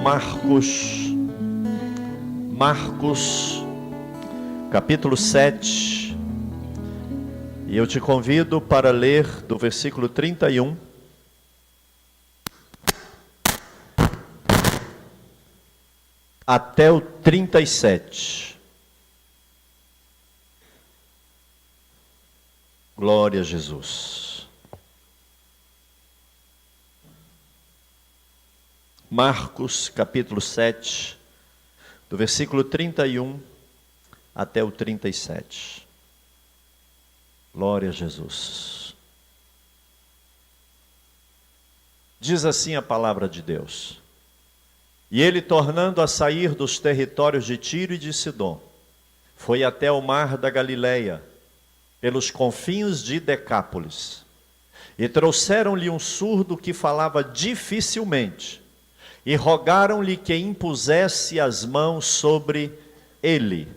Marcos, capítulo 7, e eu te convido para ler do versículo 31 até o 37. Glória a Jesus. Marcos, capítulo 7, do versículo 31 até o 37. Glória a Jesus. Diz assim a palavra de Deus: E ele, tornando a sair dos territórios de Tiro e de Sidom, foi até o mar da Galileia, pelos confins de Decápolis. E trouxeram-lhe um surdo que falava dificilmente, e rogaram-lhe que impusesse as mãos sobre ele.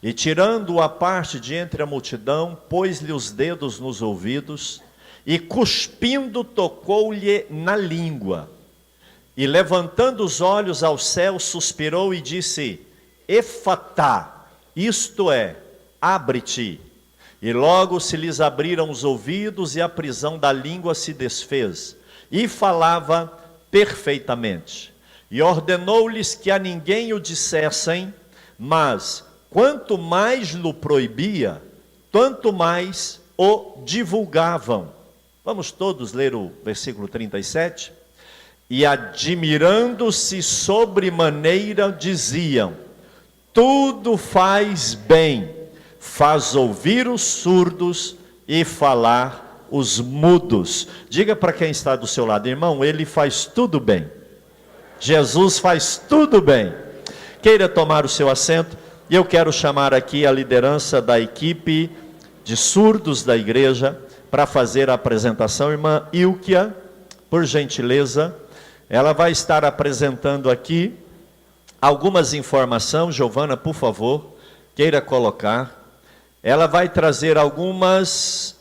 E tirando-o à parte de entre a multidão, pôs-lhe os dedos nos ouvidos, e cuspindo tocou-lhe na língua. E levantando os olhos ao céu, suspirou e disse: Efatá, isto é, abre-te. E logo se lhes abriram os ouvidos, e a prisão da língua se desfez, e falava perfeitamente. E ordenou-lhes que a ninguém o dissessem, mas quanto mais lhe proibia, tanto mais o divulgavam. Vamos todos ler o versículo 37? E admirando-se sobremaneira, diziam: tudo faz bem, faz ouvir os surdos e falar os mudos. Diga para quem está do seu lado: irmão, ele faz tudo bem. Jesus faz tudo bem. Queira tomar o seu assento, e eu quero chamar aqui a liderança da equipe de surdos da igreja para fazer a apresentação. Irmã Ilkia, por gentileza, ela vai estar apresentando aqui algumas informações. Giovana, por favor, queira colocar. Ela vai trazer algumas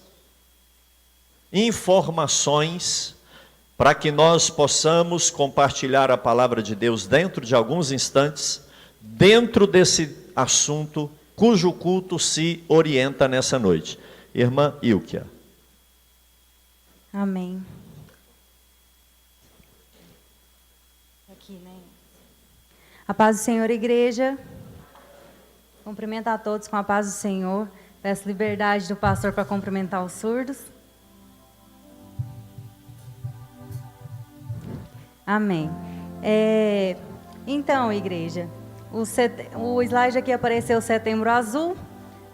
informações para que nós possamos compartilhar a palavra de Deus dentro de alguns instantes, dentro desse assunto cujo culto se orienta nessa noite. Irmã Ilkia. Amém. Aqui, né? A paz do Senhor, igreja. Cumprimento a todos com a paz do Senhor. Peço liberdade do pastor para cumprimentar os surdos. Amém. Então, igreja, o slide aqui apareceu Setembro Azul,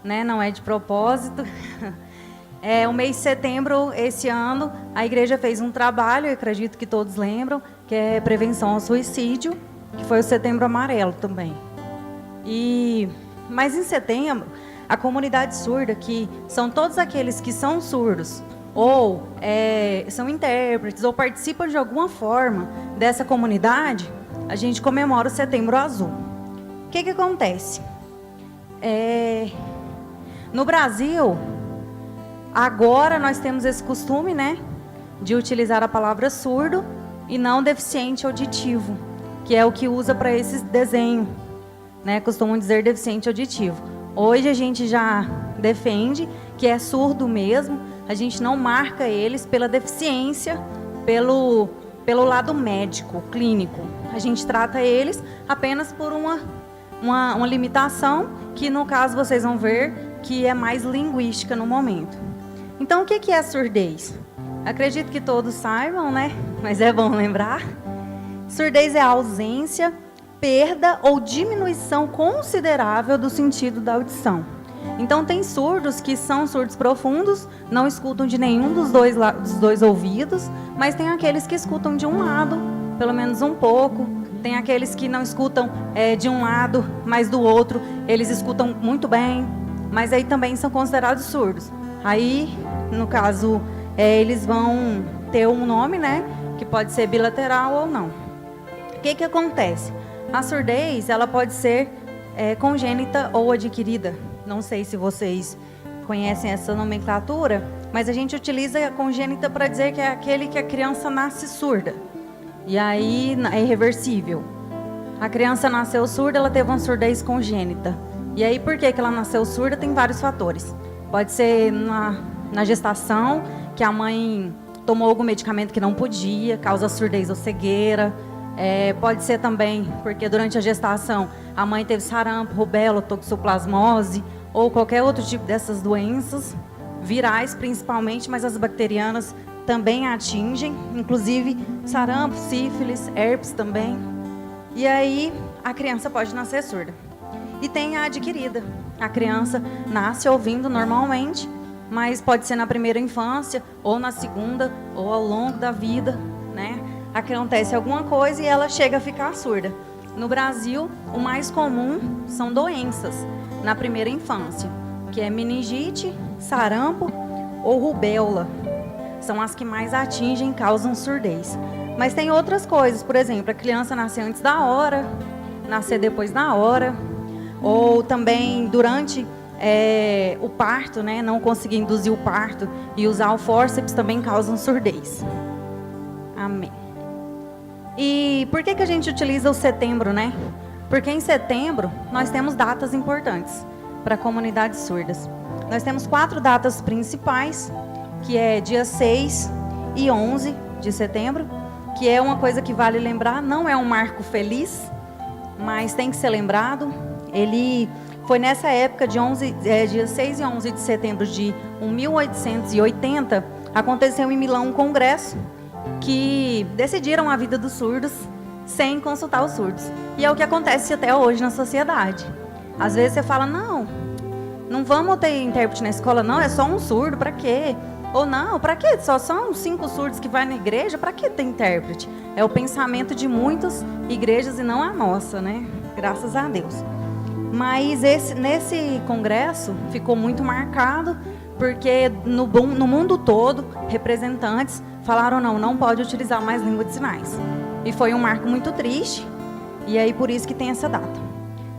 né? Não é de propósito. O mês de setembro, esse ano, a igreja fez um trabalho, eu acredito que todos lembram, que é prevenção ao suicídio, que foi o Setembro Amarelo também. Mas em setembro, a comunidade surda, que são todos aqueles que são surdos, ou são intérpretes, ou participam de alguma forma dessa comunidade, a gente comemora o Setembro Azul. O que acontece? No Brasil, agora nós temos esse costume, né, de utilizar a palavra surdo e não deficiente auditivo, que é o que usa para esse desenho, né, costumam dizer deficiente auditivo. Hoje a gente já defende que é surdo mesmo, a gente não marca eles pela deficiência, pelo lado médico, clínico. A gente trata eles apenas por uma limitação, que no caso vocês vão ver que é mais linguística no momento. Então o que é surdez? Acredito que todos saibam, né? Mas é bom lembrar. Surdez é a ausência, perda ou diminuição considerável do sentido da audição. Então tem surdos que são surdos profundos, não escutam de nenhum dos dois ouvidos, mas tem aqueles que escutam de um lado, pelo menos um pouco. Tem aqueles que não escutam de um lado, mas do outro eles escutam muito bem, mas aí também são considerados surdos. Aí, no caso, eles vão ter um nome, né, que pode ser bilateral ou não. O que acontece? A surdez, ela pode ser congênita ou adquirida. Não sei se vocês conhecem essa nomenclatura, mas a gente utiliza a congênita para dizer que é aquele que a criança nasce surda. E aí é irreversível. A criança nasceu surda, ela teve uma surdez congênita. E aí por que ela nasceu surda? Tem vários fatores. Pode ser na gestação, que a mãe tomou algum medicamento que não podia, causa surdez ou cegueira. Pode ser também porque durante a gestação a mãe teve sarampo, rubéola, toxoplasmose ou qualquer outro tipo dessas doenças, virais principalmente, mas as bacterianas também atingem, inclusive sarampo, sífilis, herpes também. E aí a criança pode nascer surda. E tem a adquirida. A criança nasce ouvindo normalmente, mas pode ser na primeira infância, ou na segunda, ou ao longo da vida, né? Acontece alguma coisa e ela chega a ficar surda. No Brasil, o mais comum são doenças na primeira infância, que é meningite, sarampo ou rubéola. São as que mais atingem e causam surdez. Mas tem outras coisas, por exemplo, a criança nascer antes da hora, nascer depois da hora, ou também durante o parto, né, não conseguir induzir o parto e usar o fórceps também causam surdez. Amém. E por que a gente utiliza o setembro, né? Porque em setembro nós temos datas importantes para comunidades surdas. Nós temos 4 datas principais, que é dia 6 e 11 de setembro, que é uma coisa que vale lembrar, não é um marco feliz, mas tem que ser lembrado. Ele foi nessa época de dia 6 e 11 de setembro de 1880, aconteceu em Milão um congresso que decidiram a vida dos surdos sem consultar os surdos. E é o que acontece até hoje na sociedade. Às vezes você fala, não vamos ter intérprete na escola, não, é só um surdo, para quê? Ou não, para quê? Só são 5 surdos que vai na igreja, para que ter intérprete? É o pensamento de muitas igrejas e não a nossa, né? Graças a Deus. Mas nesse congresso ficou muito marcado, porque no mundo todo, representantes falaram, não pode utilizar mais língua de sinais. E foi um marco muito triste, e aí por isso que tem essa data.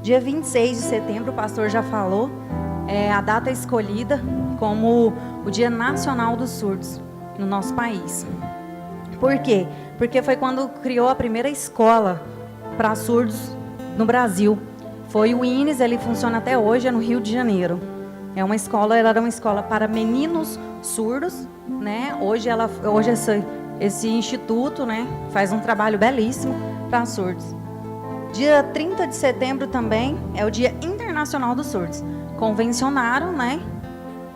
Dia 26 de setembro, o pastor já falou, é a data escolhida como o Dia Nacional dos Surdos no nosso país. Por quê? Porque foi quando criou a primeira escola para surdos no Brasil. Foi o INES, ele funciona até hoje, é no Rio de Janeiro. Ela era uma escola para meninos surdos, né? Hoje esse instituto, né, faz um trabalho belíssimo para surdos. Dia 30 de setembro também é o Dia Internacional dos Surdos. Convencionaram, né,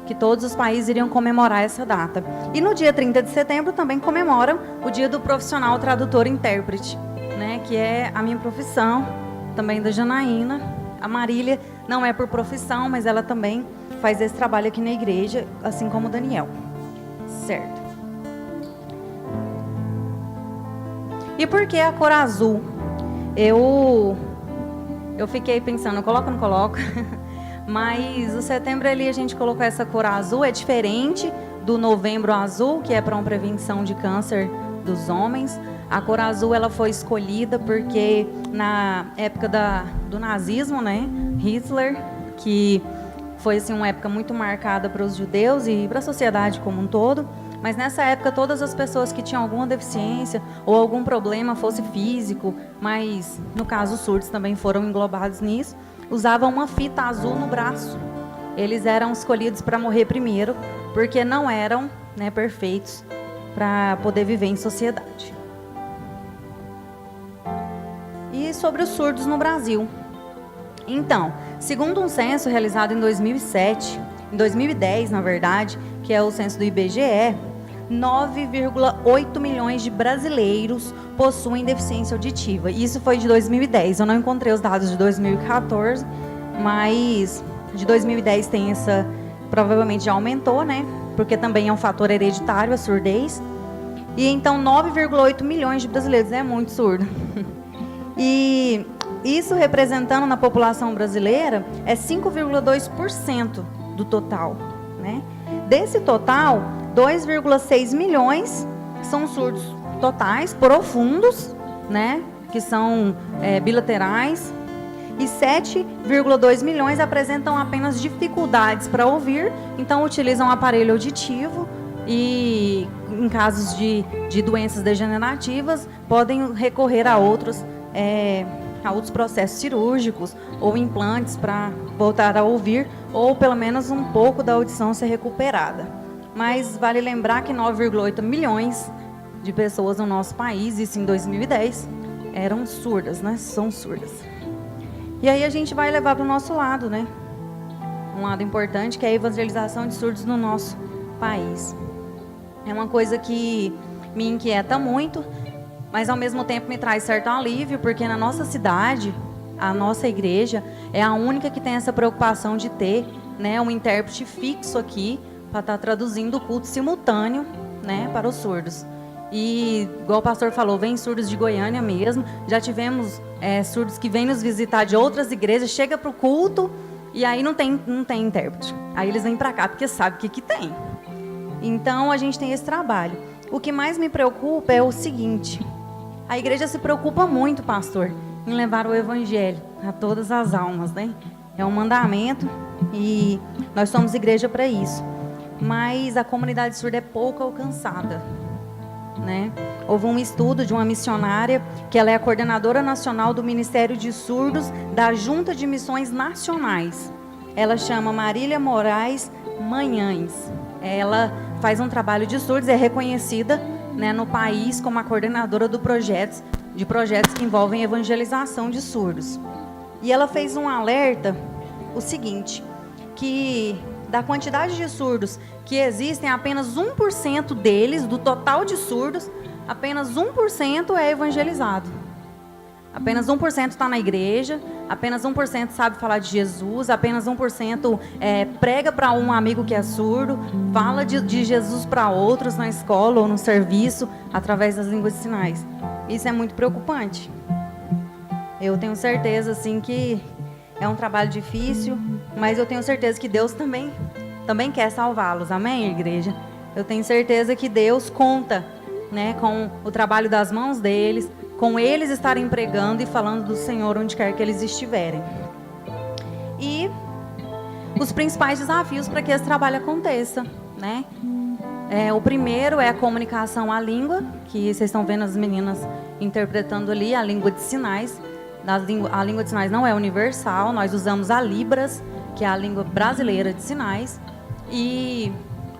que todos os países iriam comemorar essa data. E no dia 30 de setembro também comemoram o Dia do Profissional Tradutor e Intérprete, né, que é a minha profissão, também da Janaína. A Marília não é por profissão, mas ela também faz esse trabalho aqui na igreja, assim como o Daniel. Certo. E por que a cor azul? Eu fiquei pensando, coloca ou não coloca? Mas o setembro ali a gente colocou essa cor azul, é diferente do novembro azul, que é para uma prevenção de câncer dos homens. A cor azul ela foi escolhida porque na época do nazismo, né, Hitler, que foi assim, uma época muito marcada para os judeus e para a sociedade como um todo, mas nessa época todas as pessoas que tinham alguma deficiência ou algum problema, fosse físico, mas no caso os surdos também foram englobados nisso, usavam uma fita azul no braço. Eles eram escolhidos para morrer primeiro, porque não eram, né, perfeitos para poder viver em sociedade. E sobre os surdos no Brasil. Então, segundo um censo realizado em 2010, na verdade, que é o censo do IBGE, 9,8 milhões de brasileiros possuem deficiência auditiva. Isso foi de 2010. Eu não encontrei os dados de 2014, mas de 2010 tem essa... Provavelmente já aumentou, né? Porque também é um fator hereditário, a surdez. E então 9,8 milhões de brasileiros, é muito surdo. E isso representando na população brasileira é 5,2% do total, né? Desse total, 2,6 milhões são surdos totais, profundos, né? Que são bilaterais. E 7,2 milhões apresentam apenas dificuldades para ouvir, então utilizam aparelho auditivo e em casos de doenças degenerativas podem recorrer a outros processos cirúrgicos ou implantes para voltar a ouvir, ou pelo menos um pouco da audição ser recuperada. Mas vale lembrar que 9,8 milhões de pessoas no nosso país, isso em 2010, eram surdas, né? São surdas. E aí a gente vai levar para o nosso lado, né? Um lado importante, que é a evangelização de surdos no nosso país. É uma coisa que me inquieta muito, mas ao mesmo tempo me traz certo alívio, porque na nossa cidade, a nossa igreja é a única que tem essa preocupação de ter, né, um intérprete fixo aqui para estar traduzindo o culto simultâneo, né, para os surdos. E, igual o pastor falou, vem surdos de Goiânia mesmo. Já tivemos surdos que vêm nos visitar de outras igrejas, chega para o culto e aí não tem intérprete. Aí eles vêm para cá porque sabem o que tem. Então a gente tem esse trabalho. O que mais me preocupa é o seguinte: a igreja se preocupa muito, pastor, em levar o evangelho a todas as almas, né? É um mandamento e nós somos igreja para isso. Mas a comunidade surda é pouco alcançada, né? Houve um estudo de uma missionária que ela é a coordenadora nacional do Ministério de Surdos da Junta de Missões Nacionais. Ela chama Marília Moraes Manhães. Ela faz um trabalho de surdos, é reconhecida, né, no país como a coordenadora de projetos que envolvem evangelização de surdos. E ela fez um alerta, o seguinte, que da quantidade de surdos que existem, apenas 1% deles, do total de surdos, apenas 1% é evangelizado. Apenas 1% está na igreja, apenas 1% sabe falar de Jesus, apenas 1% prega para um amigo que é surdo, fala de Jesus para outros na escola ou no serviço, através das línguas de sinais. Isso é muito preocupante. Eu tenho certeza, assim, que é um trabalho difícil, mas eu tenho certeza que Deus também quer salvá-los. Amém, igreja? Eu tenho certeza que Deus conta, né, com o trabalho das mãos deles, com eles estarem pregando e falando do Senhor onde quer que eles estiverem. E os principais desafios para que esse trabalho aconteça, né? O primeiro é a comunicação à língua, que vocês estão vendo as meninas interpretando ali, a língua de sinais. A língua de sinais não é universal, nós usamos a Libras, que é a língua brasileira de sinais, e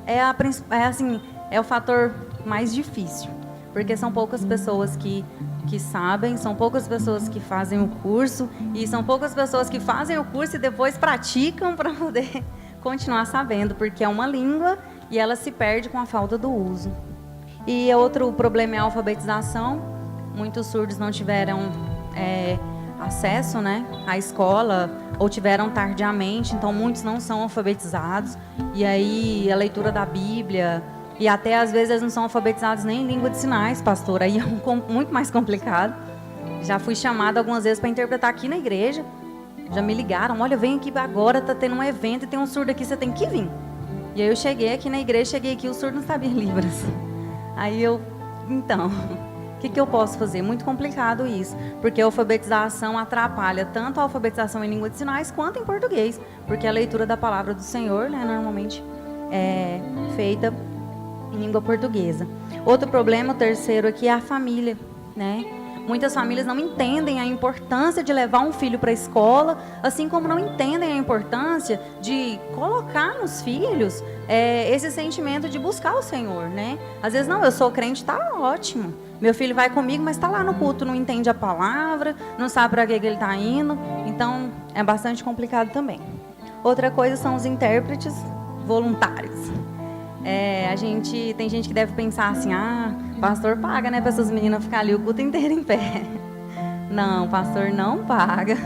é o fator mais difícil, porque são poucas pessoas que sabem, são poucas pessoas que fazem o curso, e são poucas pessoas que fazem o curso e depois praticam para poder continuar sabendo, porque é uma língua e ela se perde com a falta do uso. E outro problema é a alfabetização. Muitos surdos não tiveram acesso, né, à escola, ou tiveram tardiamente, então muitos não são alfabetizados, e aí a leitura da Bíblia, e até às vezes eles não são alfabetizados nem em língua de sinais, pastor, aí é muito mais complicado. Já fui chamada algumas vezes para interpretar aqui na igreja, já me ligaram, olha, vem aqui agora, tá tendo um evento e tem um surdo aqui, você tem que vir. E aí eu cheguei aqui na igreja, o surdo não sabia Libras. Aí então, o que eu posso fazer? Muito complicado isso, porque a alfabetização atrapalha tanto a alfabetização em língua de sinais quanto em português, porque a leitura da palavra do Senhor, né, normalmente é feita em língua portuguesa. Outro problema, o terceiro aqui, é a família, né? Muitas famílias não entendem a importância de levar um filho para a escola, assim como não entendem a importância de colocar nos filhos esse sentimento de buscar o Senhor, né? Às vezes, não, eu sou crente, tá ótimo. Meu filho vai comigo, mas está lá no culto, não entende a palavra, não sabe para que ele está indo. Então, é bastante complicado também. Outra coisa são os intérpretes voluntários. Tem gente que deve pensar assim, pastor paga, né, para essas meninas ficar ali o culto inteiro em pé. Não, pastor não paga.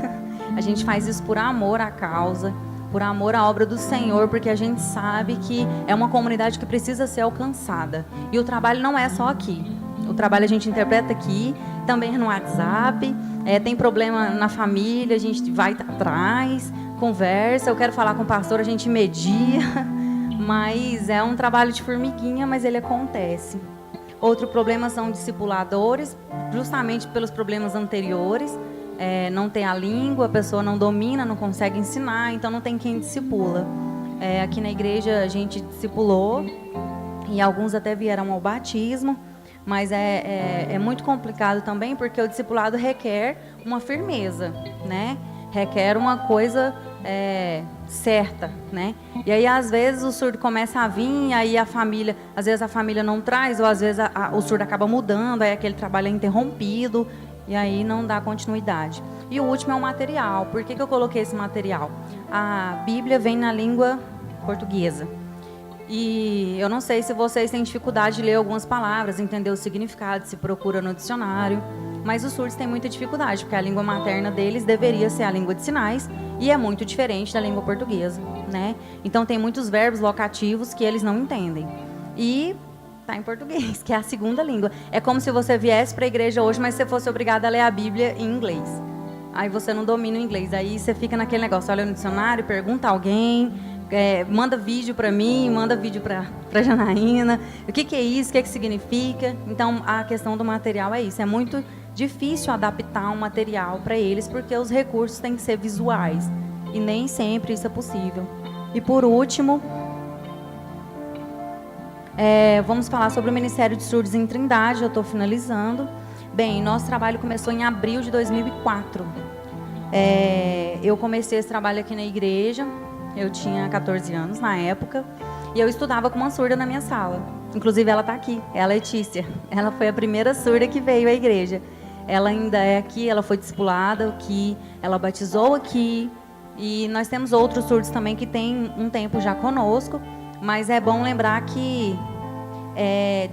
A gente faz isso por amor à causa, por amor à obra do Senhor, porque a gente sabe que é uma comunidade que precisa ser alcançada. E o trabalho não é só aqui. O trabalho a gente interpreta aqui, também no WhatsApp. Tem problema na família, a gente vai atrás, conversa. Eu quero falar com o pastor, a gente media. Mas é um trabalho de formiguinha, mas ele acontece. Outro problema são discipuladores, justamente pelos problemas anteriores. Não tem a língua, a pessoa não domina, não consegue ensinar, então não tem quem discipula. Aqui na igreja a gente discipulou e alguns até vieram ao batismo, mas é muito complicado também, porque o discipulado requer uma firmeza, né? Requer uma coisa certa, né? E aí, às vezes, o surdo começa a vir, e aí às vezes a família não traz, ou às vezes o surdo acaba mudando, aí aquele trabalho é interrompido, e aí não dá continuidade. E o último é o material. Por que eu coloquei esse material? A Bíblia vem na língua portuguesa. E eu não sei se vocês têm dificuldade de ler algumas palavras, entender o significado, se procura no dicionário. Mas os surdos têm muita dificuldade, porque a língua materna deles deveria ser a língua de sinais e é muito diferente da língua portuguesa, né? Então tem muitos verbos locativos que eles não entendem. E tá em português, que é a segunda língua. É como se você viesse para a igreja hoje, mas você fosse obrigado a ler a Bíblia em inglês. Aí você não domina o inglês, aí você fica naquele negócio, olha no dicionário, pergunta a alguém, manda vídeo para mim, manda vídeo para Janaína, o que é isso, o que significa. Então a questão do material é isso, é muito difícil adaptar um material para eles, porque os recursos têm que ser visuais, e nem sempre isso é possível. E por último, vamos falar sobre o Ministério de Surdos em Trindade. Eu estou finalizando. Bem, nosso trabalho começou em abril de 2004. Eu comecei esse trabalho aqui na igreja, eu tinha 14 anos na época, e eu estudava com uma surda na minha sala. Inclusive ela está aqui, é a Letícia. Ela foi a primeira surda que veio à igreja. Ela ainda é aqui, ela foi discipulada aqui, ela batizou aqui, e nós temos outros surdos também que têm um tempo já conosco, mas é bom lembrar que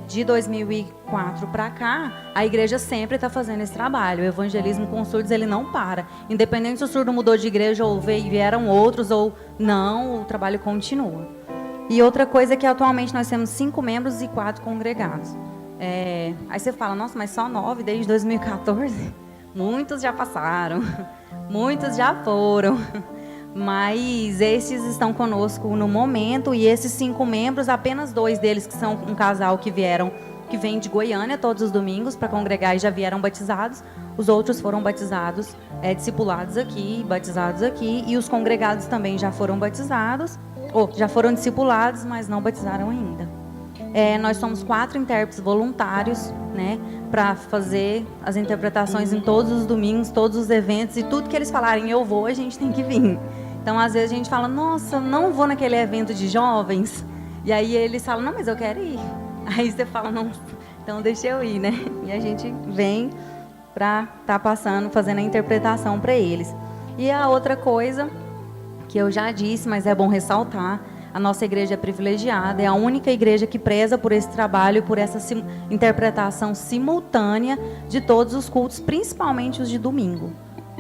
de 2004 para cá, a igreja sempre está fazendo esse trabalho. O evangelismo com surdos, ele não para. Independente se o surdo mudou de igreja ou vieram outros ou não, o trabalho continua. E outra coisa é que atualmente nós temos 5 membros e 4 congregados. Aí você fala, nossa, mas só 9 desde 2014? Muitos já passaram, muitos já foram. Mas esses estão conosco no momento, e esses 5 membros, apenas 2 deles que são um casal que vem de Goiânia todos os domingos para congregar e já vieram batizados. Os outros foram batizados, discipulados aqui, batizados aqui, e os congregados também já foram batizados, ou já foram discipulados, mas não batizaram ainda. Nós somos 4 intérpretes voluntários, né, para fazer as interpretações em todos os domingos, todos os eventos, e tudo que eles falarem eu vou, a gente tem que vir. Então, às vezes a gente fala, nossa, não vou naquele evento de jovens, e aí eles falam, não, mas eu quero ir. Aí você fala, não, então deixa eu ir, né? E a gente vem para estar fazendo a interpretação para eles. E a outra coisa que eu já disse, mas é bom ressaltar, a nossa igreja é privilegiada, é a única igreja que preza por esse trabalho e por essa interpretação simultânea de todos os cultos, principalmente os de domingo,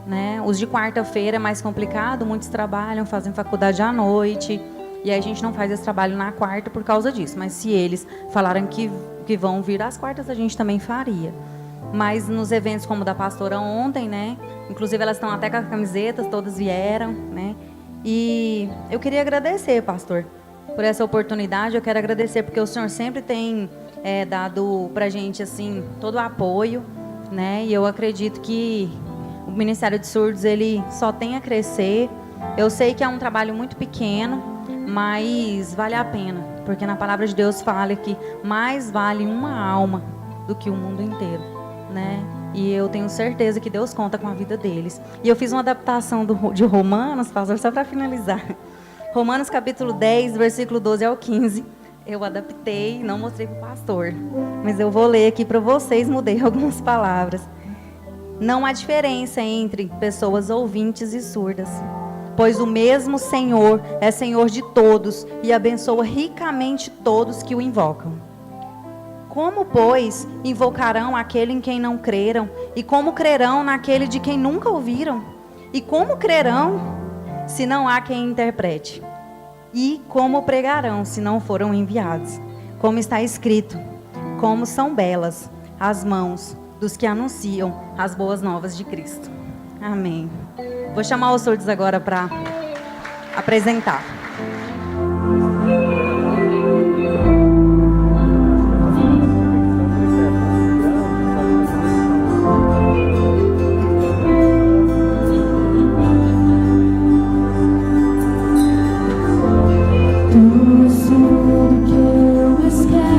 né? Os de quarta-feira é mais complicado, muitos trabalham, fazem faculdade à noite, e aí a gente não faz esse trabalho na quarta por causa disso. Mas se eles falaram que vão vir às quartas, a gente também faria. Mas nos eventos como o da pastora ontem, né? Inclusive elas estão até com as camisetas, todas vieram, né? E eu queria agradecer, pastor, por essa oportunidade. Eu quero agradecer porque o senhor sempre tem dado pra gente, assim, todo o apoio, né? E eu acredito que o Ministério de Surdos, ele só tem a crescer. Eu sei que é um trabalho muito pequeno, mas vale a pena, porque na palavra de Deus fala que mais vale uma alma do que o mundo inteiro, né? E eu tenho certeza que Deus conta com a vida deles. E eu fiz uma adaptação de Romanos, pastor, só para finalizar. Romanos capítulo 10, versículo 12 ao 15. Eu adaptei, não mostrei para o pastor, mas eu vou ler aqui para vocês, mudei algumas palavras. Não há diferença entre pessoas ouvintes e surdas, pois o mesmo Senhor é Senhor de todos e abençoa ricamente todos que o invocam. Como, pois, invocarão aquele em quem não creram? E como crerão naquele de quem nunca ouviram? E como crerão se não há quem interprete? E como pregarão se não foram enviados? Como está escrito, como são belas as mãos dos que anunciam as boas novas de Cristo. Amém. Vou chamar os surdos agora para apresentar. Tudo que eu esqueço.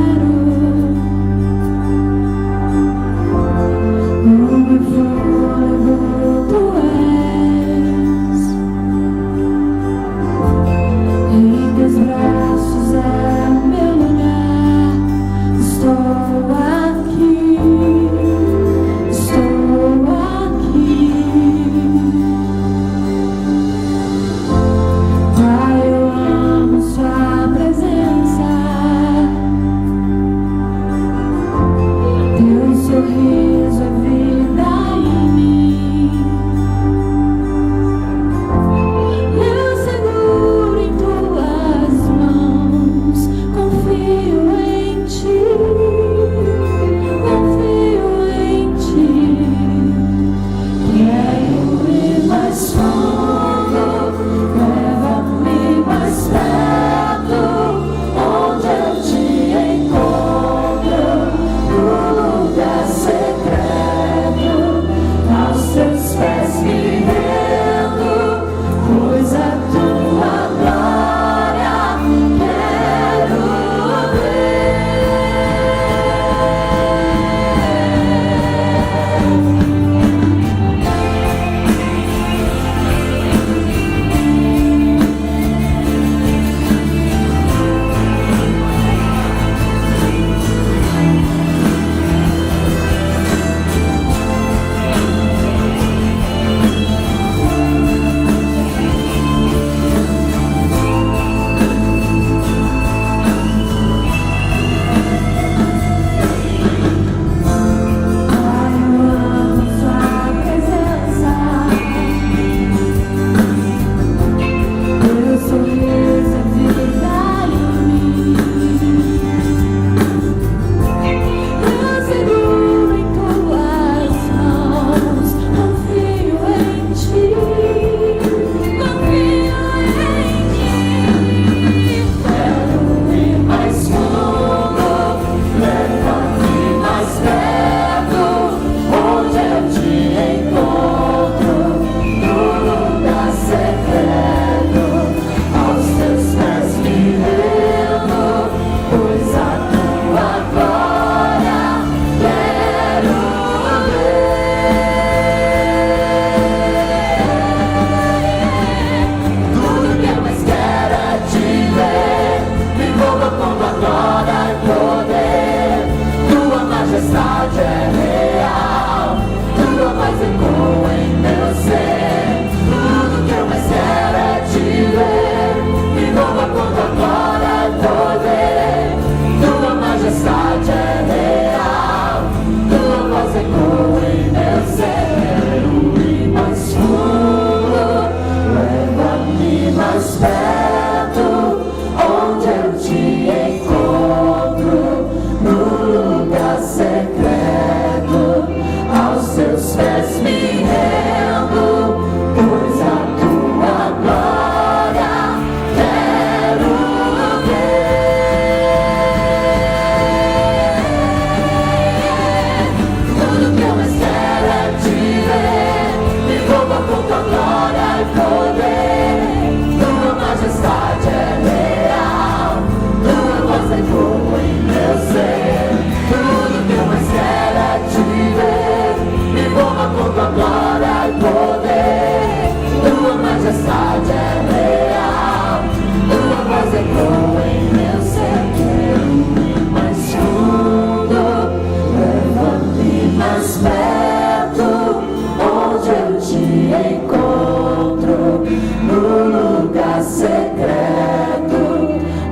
encontro no lugar secreto,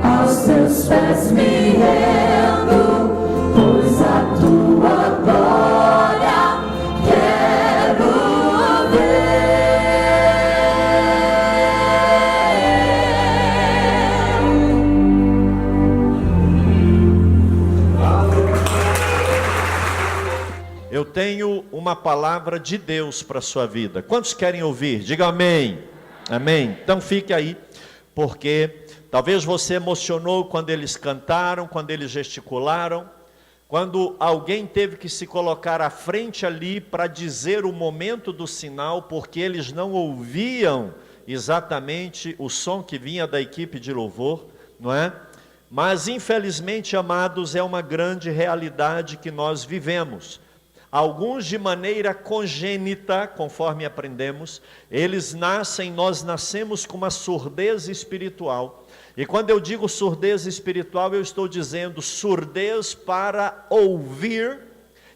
aos teus pés me rendo, pois a tua glória quero ver. Eu tenho uma palavra de Deus para a sua vida. Quantos querem ouvir? Diga amém. Amém. Então fique aí, porque talvez você emocionou quando eles cantaram, quando eles gesticularam, quando alguém teve que se colocar à frente ali para dizer o momento do sinal, porque eles não ouviam exatamente o som que vinha da equipe de louvor, não é? Mas infelizmente, amados, é uma grande realidade que nós vivemos. Alguns de maneira congênita, conforme aprendemos, eles nascem, nós nascemos com uma surdez espiritual. E quando eu digo surdez espiritual, eu estou dizendo surdez para ouvir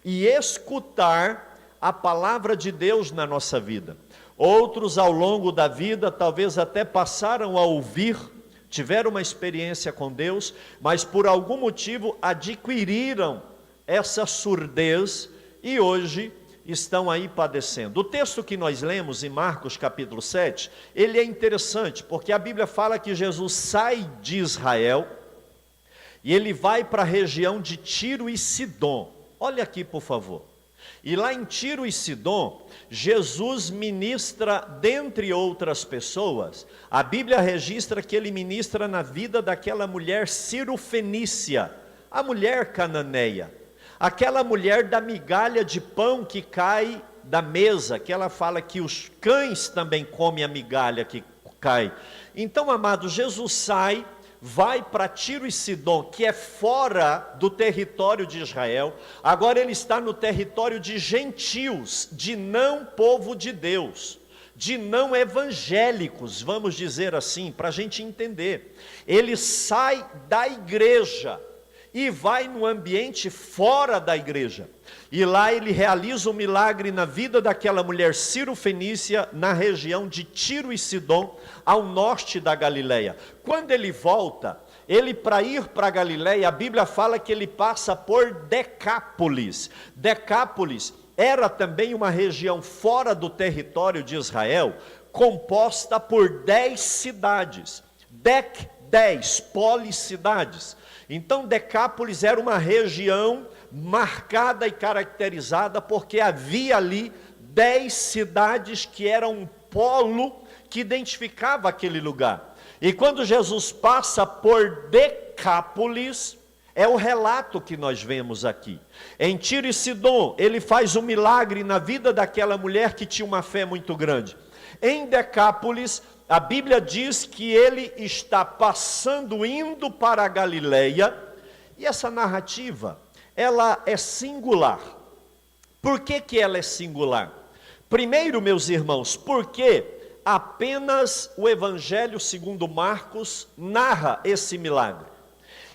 e escutar a palavra de Deus na nossa vida. Outros ao longo da vida talvez até passaram a ouvir, tiveram uma experiência com Deus, mas por algum motivo adquiriram essa surdez e hoje estão aí padecendo. O texto que nós lemos em Marcos capítulo 7, ele é interessante, porque a Bíblia fala que Jesus sai de Israel e ele vai para a região de Tiro e Sidom. Olha aqui, por favor. E lá em Tiro e Sidom, Jesus ministra, dentre outras pessoas, a Bíblia registra que ele ministra na vida daquela mulher cirofenícia, a mulher cananeia. Aquela mulher da migalha de pão que cai da mesa, que ela fala que os cães também comem a migalha que cai. Então, amado, Jesus sai, vai para Tiro e Sidom, que é fora do território de Israel. Agora ele está no território de gentios, de não povo de Deus, de não evangélicos, vamos dizer assim, para a gente entender. Ele sai da igreja e vai no ambiente fora da igreja. E lá ele realiza um milagre na vida daquela mulher cirofenícia, na região de Tiro e Sidom, ao norte da Galileia. Quando ele volta, ele para ir para a Galileia, a Bíblia fala que ele passa por Decápolis. Decápolis era também uma região fora do território de Israel, composta por 10 cidades. 10 policidades. Então Decápolis era uma região marcada e caracterizada porque havia ali 10 cidades que eram um polo que identificava aquele lugar. E quando Jesus passa por Decápolis, é o relato que nós vemos aqui. Em Tiro e Sidom, ele faz um milagre na vida daquela mulher que tinha uma fé muito grande. Em Decápolis, a Bíblia diz que ele está passando, indo para a Galileia, e essa narrativa, ela é singular. Por que ela é singular? Primeiro, meus irmãos, porque apenas o Evangelho segundo Marcos narra esse milagre.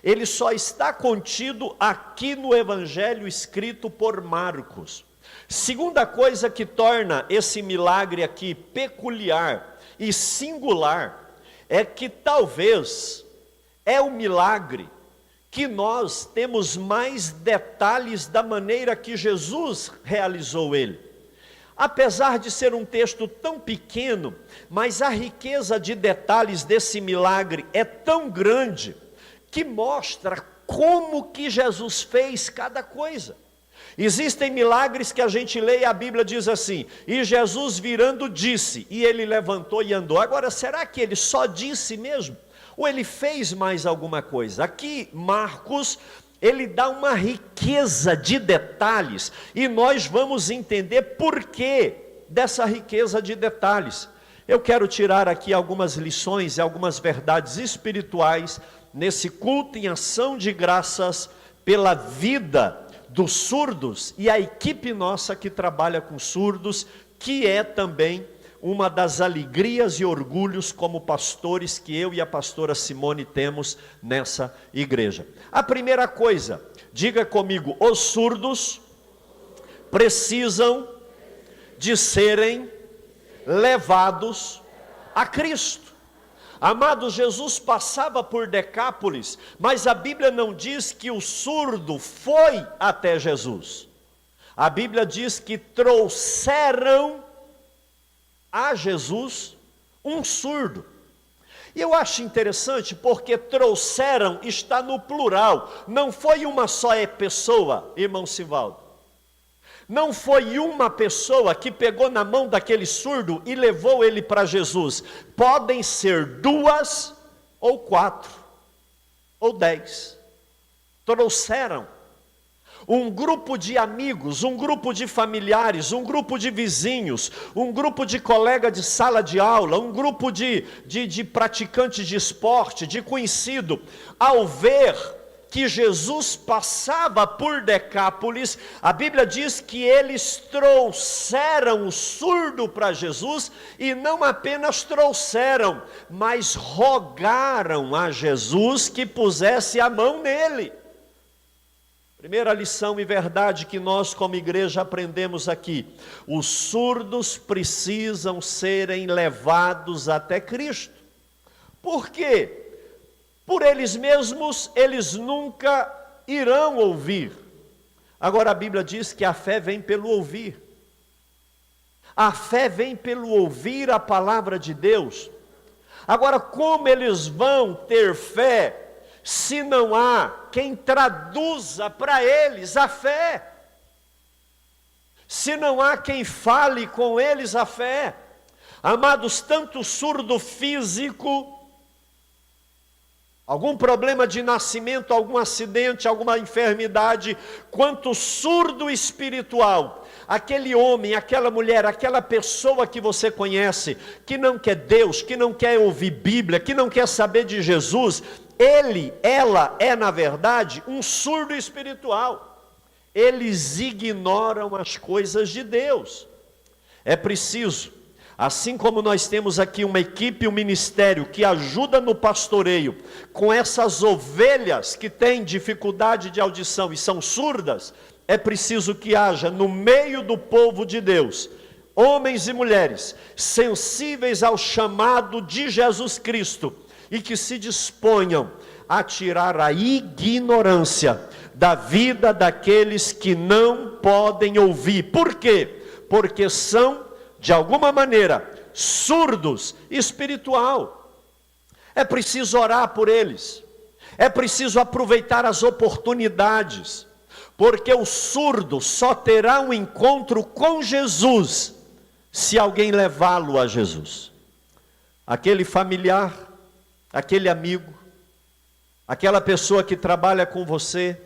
Ele só está contido aqui no Evangelho escrito por Marcos. Segunda coisa que torna esse milagre aqui peculiar e singular, é que talvez é o milagre que nós temos mais detalhes da maneira que Jesus realizou ele. Apesar de ser um texto tão pequeno, mas a riqueza de detalhes desse milagre é tão grande, que mostra como que Jesus fez cada coisa. Existem milagres que a gente lê e a Bíblia diz assim, e Jesus virando disse, e ele levantou e andou. Agora, será que ele só disse mesmo? Ou ele fez mais alguma coisa? Aqui, Marcos, ele dá uma riqueza de detalhes, e nós vamos entender por que dessa riqueza de detalhes. Eu quero tirar aqui algumas lições e algumas verdades espirituais, nesse culto em ação de graças pela vida dos surdos e a equipe nossa que trabalha com surdos, que é também uma das alegrias e orgulhos como pastores que eu e a pastora Simone temos nessa igreja. A primeira coisa, diga comigo, os surdos precisam de serem levados a Cristo. Amados, Jesus passava por Decápolis, mas a Bíblia não diz que o surdo foi até Jesus. A Bíblia diz que trouxeram a Jesus um surdo. E eu acho interessante porque trouxeram está no plural, não foi uma só pessoa, irmão Sivaldo. Não foi uma pessoa que pegou na mão daquele surdo e levou ele para Jesus. Podem ser 2 ou 4 ou 10. Trouxeram um grupo de amigos, um grupo de familiares, um grupo de vizinhos, um grupo de colega de sala de aula, um grupo de praticantes de esporte, de conhecido, ao ver que Jesus passava por Decápolis, a Bíblia diz que eles trouxeram o surdo para Jesus, e não apenas trouxeram, mas rogaram a Jesus que pusesse a mão nele. Primeira lição e verdade que nós como igreja aprendemos aqui: os surdos precisam serem levados até Cristo. Por quê? Por eles mesmos, eles nunca irão ouvir. Agora a Bíblia diz que a fé vem pelo ouvir. A fé vem pelo ouvir a palavra de Deus. Agora, como eles vão ter fé se não há quem traduza para eles a fé? Se não há quem fale com eles a fé? Amados, tanto surdo físico, algum problema de nascimento, algum acidente, alguma enfermidade, quanto surdo espiritual, aquele homem, aquela mulher, aquela pessoa que você conhece, que não quer Deus, que não quer ouvir Bíblia, que não quer saber de Jesus, ela é na verdade um surdo espiritual. Eles ignoram as coisas de Deus. É preciso, assim como nós temos aqui uma equipe, um ministério que ajuda no pastoreio com essas ovelhas que têm dificuldade de audição e são surdas, é preciso que haja no meio do povo de Deus homens e mulheres sensíveis ao chamado de Jesus Cristo e que se disponham a tirar a ignorância da vida daqueles que não podem ouvir. Por quê? Porque são, de alguma maneira, surdos espiritual. É preciso orar por eles, é preciso aproveitar as oportunidades, porque o surdo só terá um encontro com Jesus se alguém levá-lo a Jesus. Aquele familiar, aquele amigo, aquela pessoa que trabalha com você,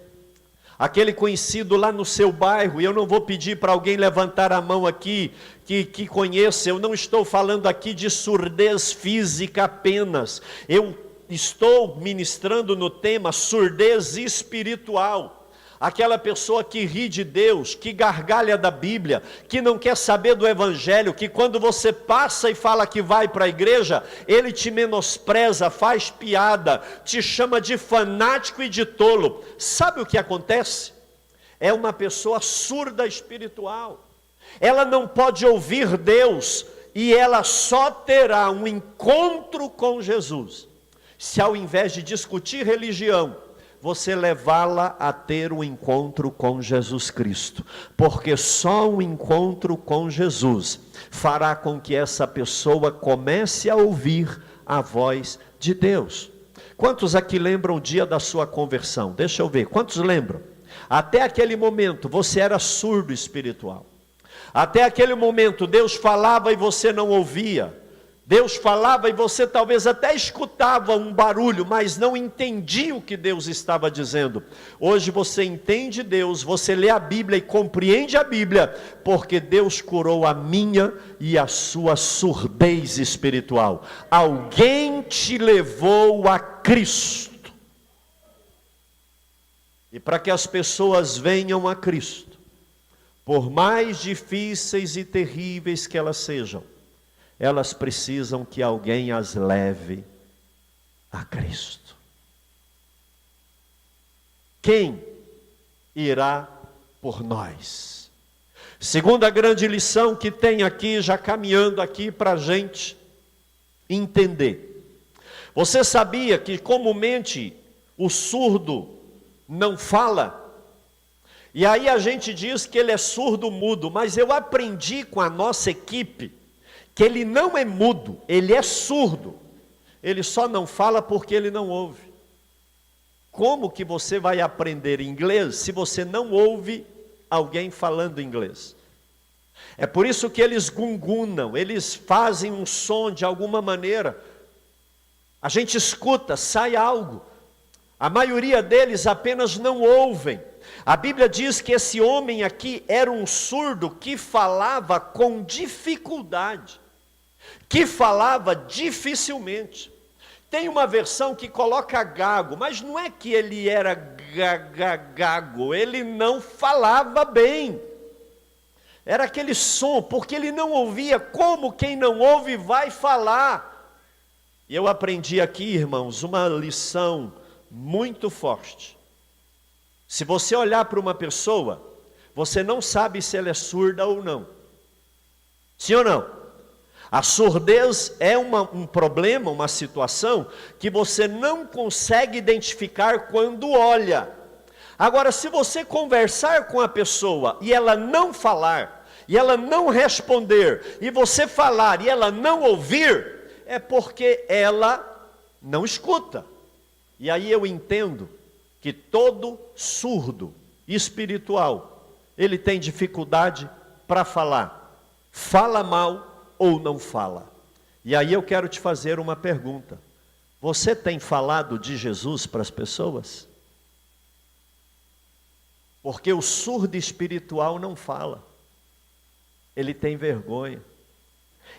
aquele conhecido lá no seu bairro, e eu não vou pedir para alguém levantar a mão aqui, que conheça, eu não estou falando aqui de surdez física apenas, eu estou ministrando no tema surdez espiritual. Aquela pessoa que ri de Deus, que gargalha da Bíblia, que não quer saber do Evangelho, que quando você passa e fala que vai para a igreja, ele te menospreza, faz piada, te chama de fanático e de tolo. Sabe o que acontece? É uma pessoa surda espiritual. Ela não pode ouvir Deus e ela só terá um encontro com Jesus se, ao invés de discutir religião, você levá-la a ter um encontro com Jesus Cristo, porque só um encontro com Jesus fará com que essa pessoa comece a ouvir a voz de Deus. Quantos aqui lembram o dia da sua conversão? Deixa eu ver, quantos lembram? Até aquele momento você era surdo espiritual. Até aquele momento Deus falava e você não ouvia. Deus falava e você talvez até escutava um barulho, mas não entendia o que Deus estava dizendo. Hoje você entende Deus, você lê a Bíblia e compreende a Bíblia, porque Deus curou a minha e a sua surdez espiritual. Alguém te levou a Cristo. E para que as pessoas venham a Cristo, por mais difíceis e terríveis que elas sejam, elas precisam que alguém as leve a Cristo. Quem irá por nós? Segunda grande lição que tem aqui, já caminhando aqui para a gente entender. Você sabia que comumente o surdo não fala? E aí a gente diz que ele é surdo-mudo, mas eu aprendi com a nossa equipe que ele não é mudo, ele é surdo. Ele só não fala porque ele não ouve. Como que você vai aprender inglês se você não ouve alguém falando inglês? É por isso que eles gungunam, eles fazem um som de alguma maneira. A gente escuta, sai algo. A maioria deles apenas não ouvem. A Bíblia diz que esse homem aqui era um surdo que falava com dificuldade, que falava dificilmente. Tem uma versão que coloca gago, mas não é que ele era gago, ele não falava bem. Era aquele som, porque ele não ouvia, como quem não ouve vai falar. E eu aprendi aqui, irmãos, uma lição muito forte. Se você olhar para uma pessoa, você não sabe se ela é surda ou não. Sim ou não? A surdez é um problema, uma situação que você não consegue identificar quando olha. Agora, se você conversar com a pessoa e ela não falar, e ela não responder, e você falar e ela não ouvir, é porque ela não escuta. E aí eu entendo que todo surdo espiritual, ele tem dificuldade para falar. Fala mal ou não fala. E aí eu quero te fazer uma pergunta. Você tem falado de Jesus para as pessoas? Porque o surdo espiritual não fala. Ele tem vergonha.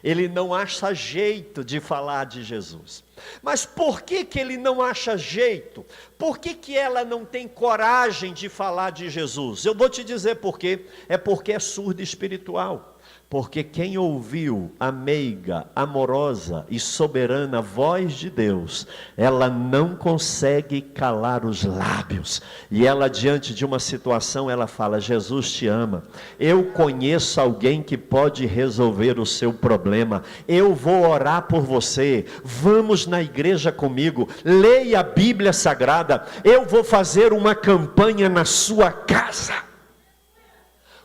Ele não acha jeito de falar de Jesus. Mas por que ele não acha jeito? Por que ela não tem coragem de falar de Jesus? Eu vou te dizer por quê. É porque é surdo espiritual. Porque quem ouviu a meiga, amorosa e soberana voz de Deus, ela não consegue calar os lábios. E ela, diante de uma situação, ela fala: Jesus te ama. Eu conheço alguém que pode resolver o seu problema. Eu vou orar por você. Vamos na igreja comigo. Leia a Bíblia Sagrada. Eu vou fazer uma campanha na sua casa.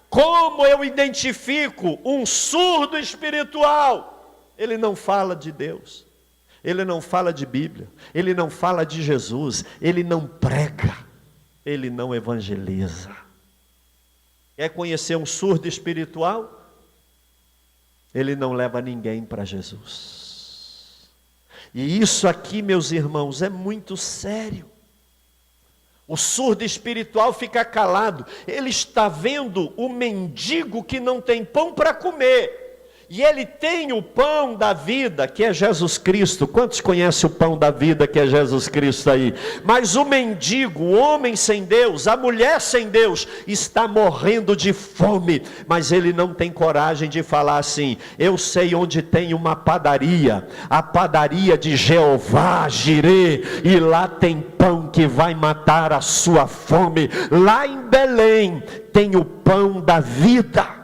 Como eu identifico um surdo espiritual? Ele não fala de Deus, ele não fala de Bíblia, ele não fala de Jesus, ele não prega, ele não evangeliza. Quer conhecer um surdo espiritual? Ele não leva ninguém para Jesus. E isso aqui, meus irmãos, é muito sério. O surdo espiritual fica calado. Ele está vendo o mendigo que não tem pão para comer. E ele tem o pão da vida, que é Jesus Cristo. Quantos conhecem o pão da vida, que é Jesus Cristo aí? Mas o mendigo, o homem sem Deus, a mulher sem Deus, está morrendo de fome. Mas ele não tem coragem de falar assim: eu sei onde tem uma padaria, a padaria de Jeová Jirê, e lá tem pão que vai matar a sua fome. Lá em Belém tem o pão da vida.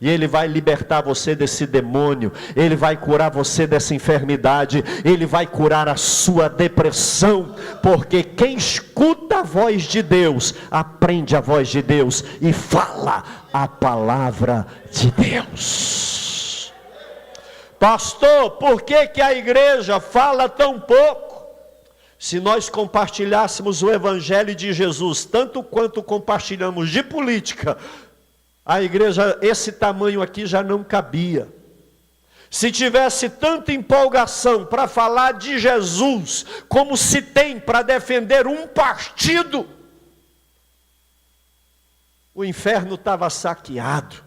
E ele vai libertar você desse demônio, ele vai curar você dessa enfermidade, ele vai curar a sua depressão, porque quem escuta a voz de Deus, aprende a voz de Deus e fala a palavra de Deus. Pastor, por que a igreja fala tão pouco? Se nós compartilhássemos o evangelho de Jesus, tanto quanto compartilhamos de política, a igreja, esse tamanho aqui já não cabia. Se tivesse tanta empolgação para falar de Jesus, como se tem para defender um partido, o inferno estava saqueado.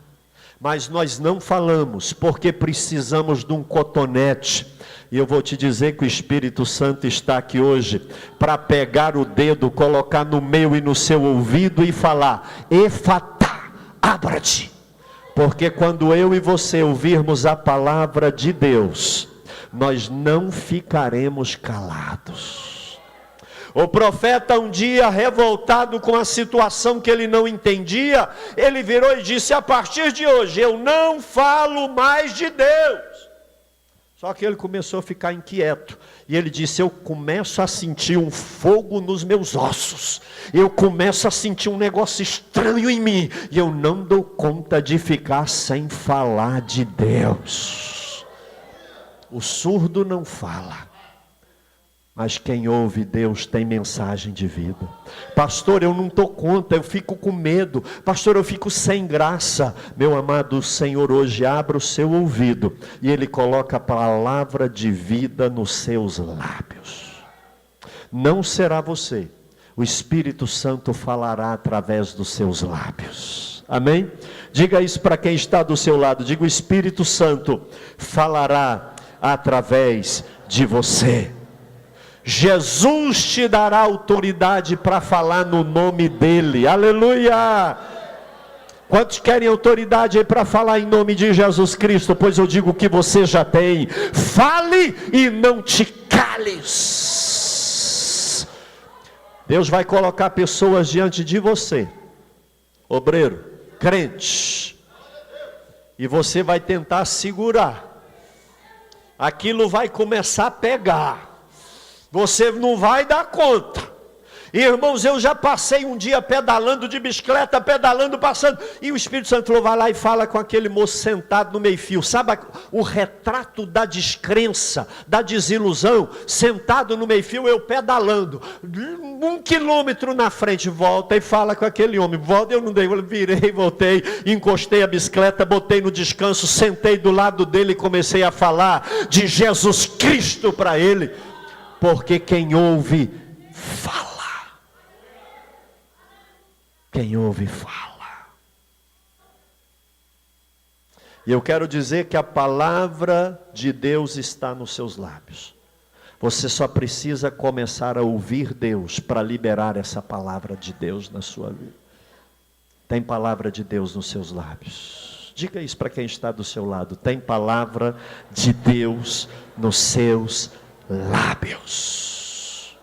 Mas nós não falamos, porque precisamos de um cotonete. E eu vou te dizer que o Espírito Santo está aqui hoje para pegar o dedo, colocar no meu e no seu ouvido e falar: Efatá, abra-te. Porque quando eu e você ouvirmos a palavra de Deus, nós não ficaremos calados. O profeta, um dia revoltado com a situação que ele não entendia, ele virou e disse: a partir de hoje eu não falo mais de Deus. Só que ele começou a ficar inquieto, e ele disse: eu começo a sentir um fogo nos meus ossos, eu começo a sentir um negócio estranho em mim, e eu não dou conta de ficar sem falar de Deus. O surdo não fala, mas quem ouve Deus tem mensagem de vida. Pastor, eu não dou conta, eu fico com medo. Pastor, eu fico sem graça. Meu amado, o Senhor hoje abre o seu ouvido e Ele coloca a palavra de vida nos seus lábios. Não será você, o Espírito Santo falará através dos seus lábios. Amém? Diga isso para quem está do seu lado. Diga: o Espírito Santo falará através de você. Jesus te dará autoridade para falar no nome dEle. Aleluia! Quantos querem autoridade aí para falar em nome de Jesus Cristo? Pois eu digo que você já tem. Fale e não te cales. Deus vai colocar pessoas diante de você, obreiro, crente, e você vai tentar segurar. Aquilo vai começar a pegar. Você não vai dar conta. Irmãos, eu já passei um dia pedalando de bicicleta, passando, e o Espírito Santo falou: vai lá e fala com aquele moço sentado no meio-fio. Sabe o retrato da descrença, da desilusão? Sentado no meio-fio, eu pedalando, 1 quilômetro na frente, volta e fala com aquele homem. Volta, eu não dei, eu virei, voltei, encostei a bicicleta, botei no descanso, sentei do lado dele e comecei a falar de Jesus Cristo para ele. Porque quem ouve, fala. Quem ouve, fala. E eu quero dizer que a palavra de Deus está nos seus lábios. Você só precisa começar a ouvir Deus para liberar essa palavra de Deus na sua vida. Tem palavra de Deus nos seus lábios. Diga isso para quem está do seu lado. Tem palavra de Deus nos seus lábios.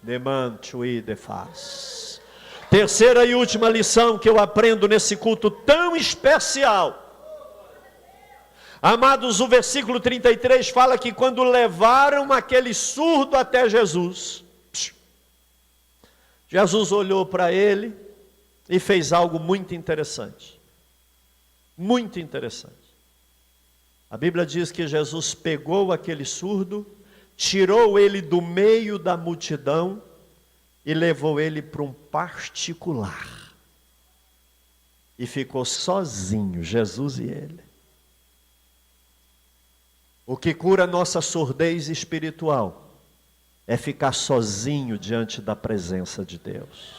Demante e defaz. Terceira e última lição que eu aprendo nesse culto tão especial. Amados, o versículo 33 fala que quando levaram aquele surdo até Jesus, Jesus olhou para ele e fez algo muito interessante. Muito interessante. A Bíblia diz que Jesus pegou aquele surdo, tirou ele do meio da multidão e levou ele para um particular. E ficou sozinho, Jesus e ele. O que cura nossa surdez espiritual é ficar sozinho diante da presença de Deus.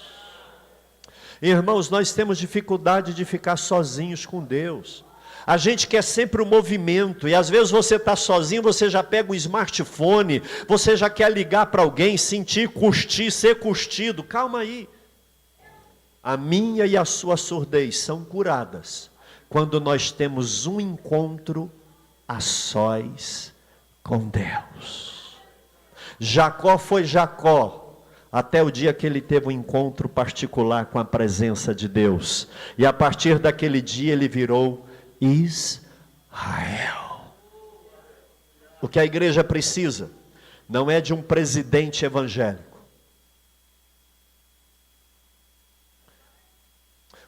Irmãos, nós temos dificuldade de ficar sozinhos com Deus. A gente quer sempre o movimento, e às vezes você está sozinho, você já pega um smartphone, você já quer ligar para alguém, sentir, curtir, ser curtido. Calma aí. A minha e a sua surdez são curadas quando nós temos um encontro a sós com Deus. Jacó foi Jacó até o dia que ele teve um encontro particular com a presença de Deus, e a partir daquele dia ele virou Israel. O que a igreja precisa não é de um presidente evangélico.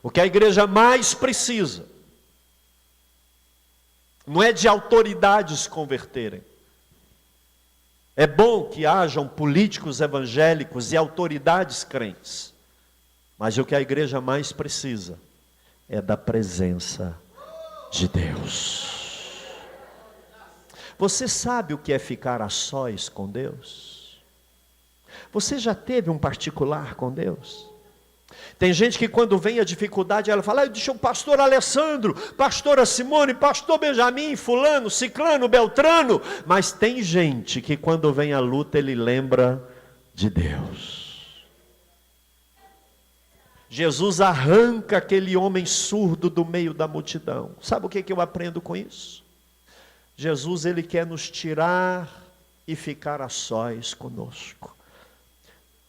O que a igreja mais precisa não é de autoridades converterem. É bom que hajam políticos evangélicos e autoridades crentes, mas o que a igreja mais precisa é da presença de Deus. Você sabe o que é ficar a sós com Deus? Você já teve um particular com Deus? Tem gente que quando vem a dificuldade, ela fala: deixa o pastor Alessandro, pastora Simone, pastor Benjamin, fulano, ciclano, beltrano. Mas tem gente que quando vem a luta, ele lembra de Deus. Jesus arranca aquele homem surdo do meio da multidão. Sabe o que eu aprendo com isso? Jesus, ele quer nos tirar e ficar a sós conosco.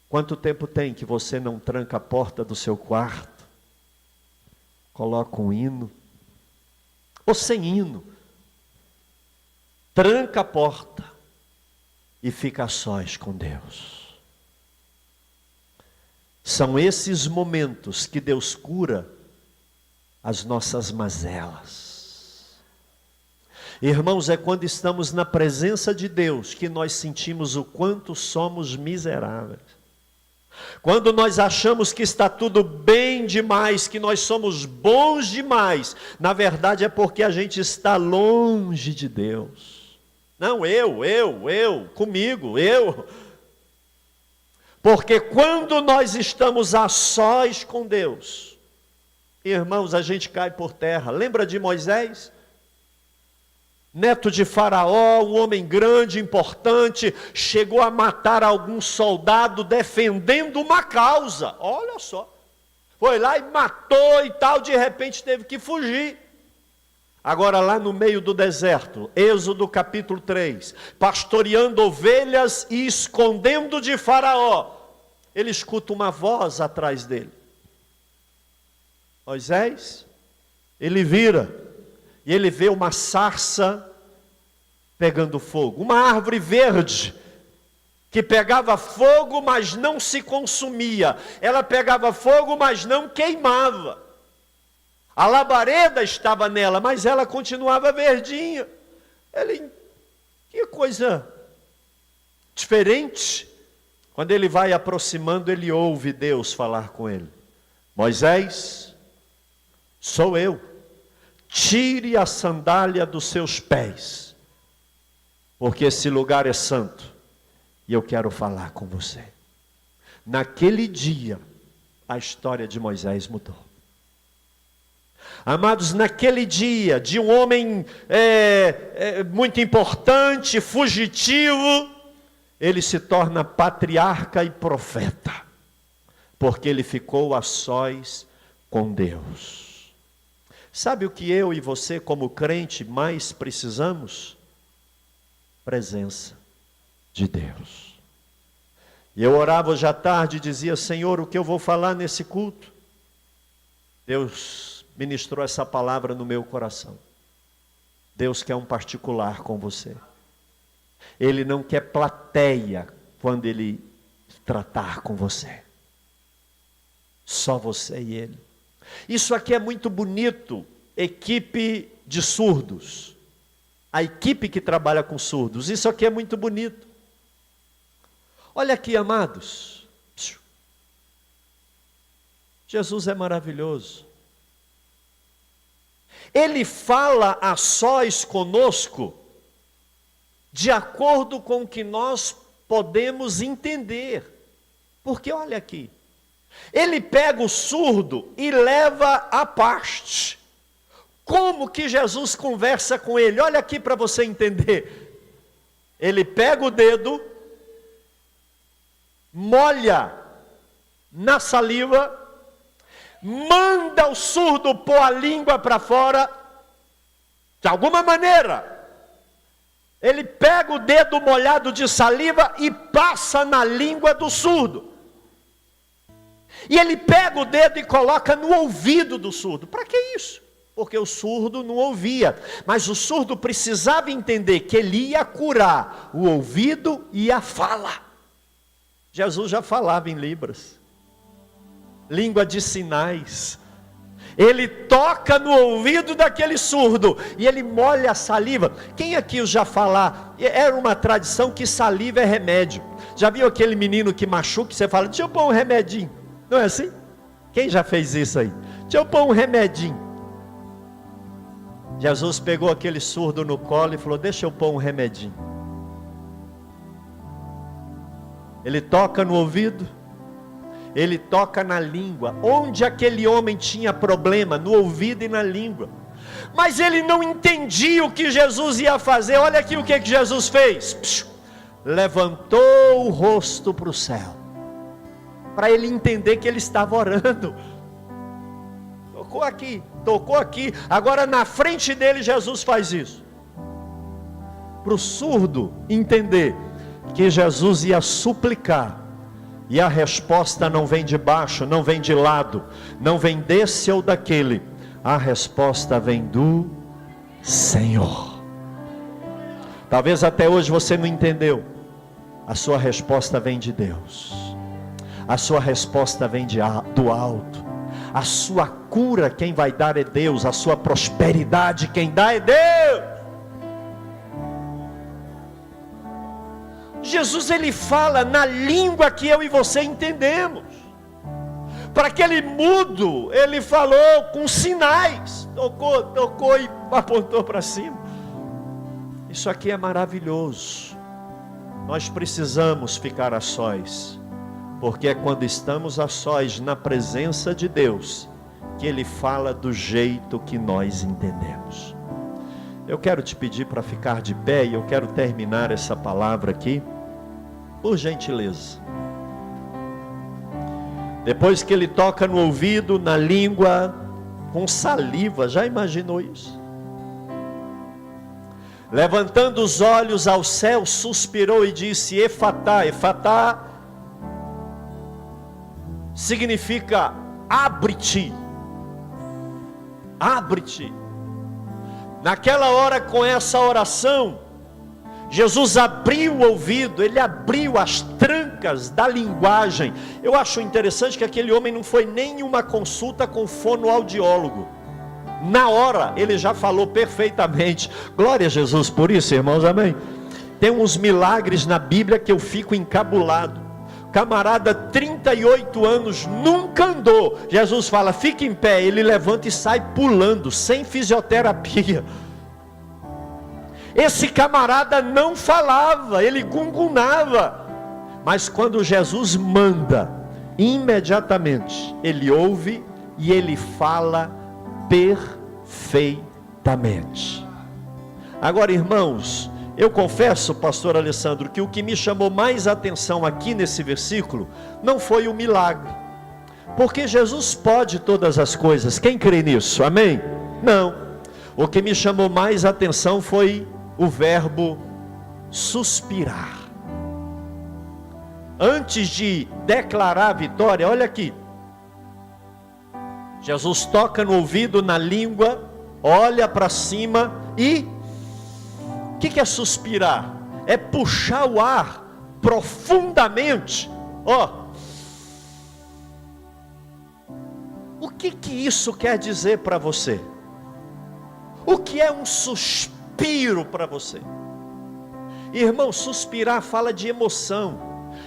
Quanto tempo tem que você não tranca a porta do seu quarto, coloca um hino, ou sem hino, tranca a porta e fica a sós com Deus? São esses momentos que Deus cura as nossas mazelas. Irmãos, é quando estamos na presença de Deus que nós sentimos o quanto somos miseráveis. Quando nós achamos que está tudo bem demais, que nós somos bons demais, na verdade é porque a gente está longe de Deus. Não, comigo. Porque quando nós estamos a sós com Deus, irmãos, a gente cai por terra. Lembra de Moisés? Neto de Faraó, um homem grande, importante, chegou a matar algum soldado defendendo uma causa. Olha só. Foi lá e matou e tal, de repente teve que fugir. Agora lá no meio do deserto, Êxodo capítulo 3, pastoreando ovelhas e escondendo de Faraó, ele escuta uma voz atrás dele. Moisés, ele vira, e ele vê uma sarça pegando fogo, uma árvore verde, que pegava fogo, mas não se consumia, ela pegava fogo, mas não queimava, a labareda estava nela, mas ela continuava verdinha. Que coisa diferente. Quando ele vai aproximando, ele ouve Deus falar com ele: Moisés, sou eu, tire a sandália dos seus pés, porque esse lugar é santo, e eu quero falar com você. Naquele dia, a história de Moisés mudou. Amados, naquele dia, de um homem muito importante, fugitivo, ele se torna patriarca e profeta, porque ele ficou a sós com Deus. Sabe o que eu e você, como crente, mais precisamos? Presença de Deus. E eu orava hoje à tarde e dizia: Senhor, o que eu vou falar nesse culto? Deus ministrou essa palavra no meu coração. Deus quer um particular com você. Ele não quer plateia quando Ele tratar com você. Só você e Ele. Isso aqui é muito bonito, equipe de surdos. A equipe que trabalha com surdos, isso aqui é muito bonito. Olha aqui, amados. Jesus é maravilhoso. Ele fala a sós conosco, de acordo com o que nós podemos entender. Porque olha aqui, ele pega o surdo e leva à parte. Como que Jesus conversa com ele? Olha aqui para você entender. Ele pega o dedo, molha na saliva, manda o surdo pôr a língua para fora, de alguma maneira. Ele pega o dedo molhado de saliva e passa na língua do surdo. E ele pega o dedo e coloca no ouvido do surdo. Para que isso? Porque o surdo não ouvia. Mas o surdo precisava entender que ele ia curar o ouvido e a fala. Jesus já falava em Libras, língua de sinais. Ele toca no ouvido daquele surdo e ele molha a saliva. Quem aqui já falar? Era uma tradição que saliva é remédio. Já viu aquele menino que machuca e você fala: deixa eu pôr um remedinho? Não é assim? Quem já fez isso aí? Deixa eu pôr um remedinho. Jesus pegou aquele surdo no colo e falou: deixa eu pôr um remedinho. Ele toca no ouvido, ele toca na língua. Onde aquele homem tinha problema? No ouvido e na língua. Mas ele não entendia o que Jesus ia fazer. Olha aqui o que Jesus fez. Levantou o rosto para o céu, para ele entender que ele estava orando. Tocou aqui. Agora na frente dele Jesus faz isso. para o surdo entender que Jesus ia suplicar. E a resposta não vem de baixo, não vem de lado, não vem desse ou daquele. A resposta vem do Senhor. Talvez até hoje você não entendeu. A sua resposta vem de Deus. A sua resposta vem do alto. A sua cura quem vai dar é Deus. A sua prosperidade quem dá é Deus. Jesus, ele fala na língua que eu e você entendemos. Para aquele mudo, ele falou com sinais. Tocou e apontou para cima. Isso aqui é maravilhoso. Nós precisamos ficar a sós. Porque é quando estamos a sós na presença de Deus que Ele fala do jeito que nós entendemos. Eu quero te pedir para ficar de pé e eu quero terminar essa palavra aqui, por gentileza. Depois que Ele toca no ouvido, na língua, com saliva, já imaginou isso? Levantando os olhos ao céu, suspirou e disse: Efatá. Efatá significa abre-te. Abre-te. Naquela hora, com essa oração, Jesus abriu o ouvido, ele abriu as trancas da linguagem. Eu acho interessante que aquele homem não foi nem uma consulta com fonoaudiólogo. Na hora, ele já falou perfeitamente. Glória a Jesus por isso, irmãos, amém? Tem uns milagres na Bíblia que eu fico encabulado. Camarada, 38 anos, nunca andou. Jesus fala, fica em pé. Ele levanta e sai pulando, sem fisioterapia. Esse camarada não falava, ele gungunava. Mas quando Jesus manda, imediatamente, ele ouve e ele fala perfeitamente. Agora, irmãos, eu confesso, pastor Alessandro, que o que me chamou mais atenção aqui nesse versículo não foi o milagre, porque Jesus pode todas as coisas. Quem crê nisso? Amém? Não. O que me chamou mais atenção foi o verbo suspirar. Antes de declarar a vitória, olha aqui. Jesus toca no ouvido, na língua, olha para cima e... O que é suspirar? É puxar o ar profundamente. O que isso quer dizer para você? O que é um suspiro para você? Irmão, suspirar fala de emoção.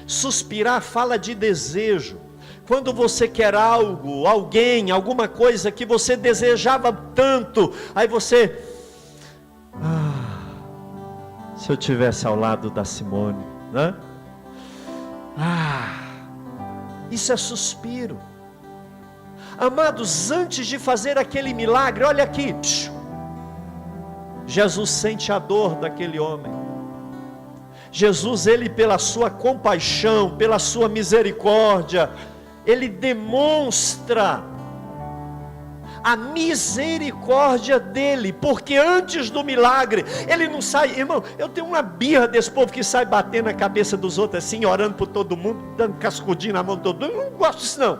Suspirar fala de desejo. Quando você quer algo, alguém, alguma coisa que você desejava tanto, aí você... se eu tivesse ao lado da Simone, né? Isso é suspiro. Amados, antes de fazer aquele milagre, olha aqui, Jesus sente a dor daquele homem. Jesus, ele pela sua compaixão, pela sua misericórdia, ele demonstra a misericórdia dele, porque antes do milagre, ele não sai, irmão, eu tenho uma birra desse povo que sai batendo na cabeça dos outros assim, orando por todo mundo, dando cascudinho na mão de todo mundo. Eu não gosto disso não.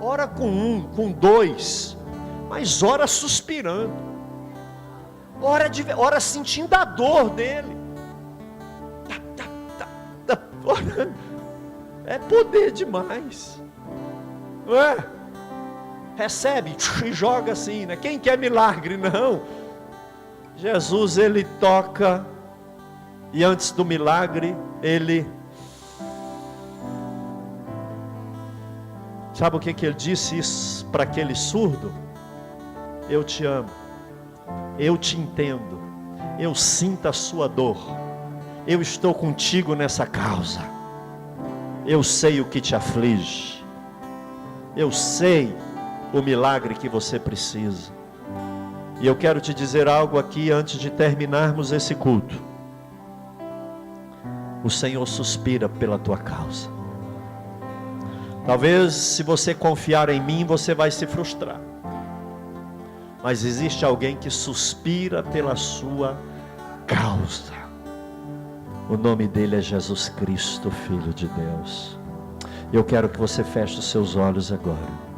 Ora com um, com dois, mas ora suspirando, ora sentindo a dor dele, orando. É poder demais, não é? Recebe e joga assim, né? Quem quer milagre? Não. Jesus, ele toca, e antes do milagre, ele... Sabe o que ele disse para aquele surdo? Eu te amo, eu te entendo, eu sinto a sua dor, eu estou contigo nessa causa, eu sei o que te aflige, eu sei o milagre que você precisa. E eu quero te dizer algo aqui antes de terminarmos esse culto. O Senhor suspira pela tua causa. Talvez se você confiar em mim, você vai se frustrar. Mas existe alguém que suspira pela sua causa. O nome dele é Jesus Cristo, Filho de Deus. Eu quero que você feche os seus olhos agora.